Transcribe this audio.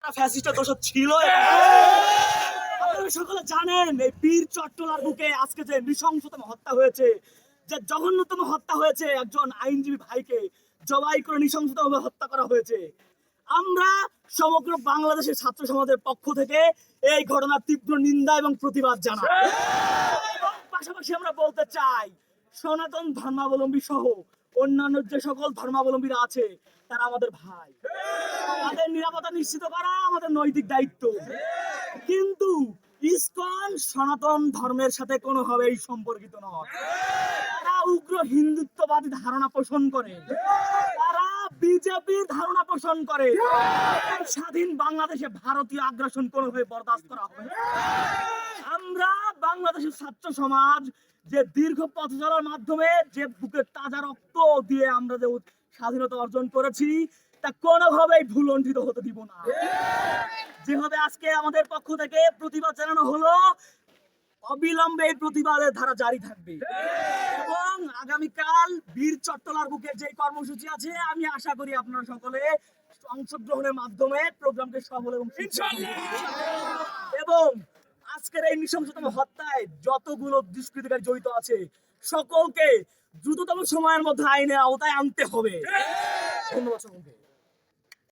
একটা ফ্যাসিস্টের দোষ ছিল। আপনারা সকলে জানেন এই বীর চট্টলার বুকে আজকে যে নৃশংসতম হত্যা হয়েছে, যে জঘন্যতম হত্যা হয়েছে, একজন আইনজীবী ভাইকে জবাই করে নৃশংসতভাবে হত্যা করা হয়েছে। আমরা সমগ্র বাংলাদেশের ছাত্র সমাজের পক্ষ থেকে এই ঘটনার তীব্র নিন্দা এবং প্রতিবাদ জানাই। এবং পাশাপাশি আমরা বলতে চাই, সনাতন ধর্মাবলম্বী সহ অন্যান্য যে সকল ধর্মাবলম্বীরা আছে তারা আমাদের ভাই, তাদের নিরাপত্তা নিশ্চিত করা আমাদের নৈতিক দায়িত্ব। কিন্তু ইসকন সনাতন ধর্মের সাথে কোনোভাবেই সম্পর্কিত নয়। তারা উগ্র হিন্দুত্ববাদী ধারণা পোষণ করে, তারা বিজেপির ধারণা পোষণ করে। স্বাধীন বাংলাদেশে ভারতীয় আগ্রাসন কোনোভাবে বরদাস্ত করা হবে না। আমরা বাংলাদেশের ছাত্র সমাজ যে দীর্ঘ পথ চলার মাধ্যমে যে বুকের তাজা রক্ত দিয়ে আমরা যে স্বাধীনতা অর্জন করেছি তা কোনোভাবেই ভুলণ্ঠিত হতে দিব না। যেভাবে আজকে আমাদের পক্ষ থেকে প্রতিবাদ জানানো হলো, অবিলম্বে এই প্রতিবাদের ধারা জারি থাকবে। এবং আগামীকাল বীর চট্টলার বুকের যে কর্মসূচি আছে, আমি আশা করি আপনারা সকলে অংশগ্রহণের মাধ্যমে প্রোগ্রামকে সফল এবং এবং আজকের এই নৃশংসতম হত্যায় যতগুলো দুষ্কৃতিকারী জড়িত আছে সকলকে দ্রুততম সময়ের মধ্যে আইনের আওতায় আনতে হবে। ধন্যবাদ সকলকে।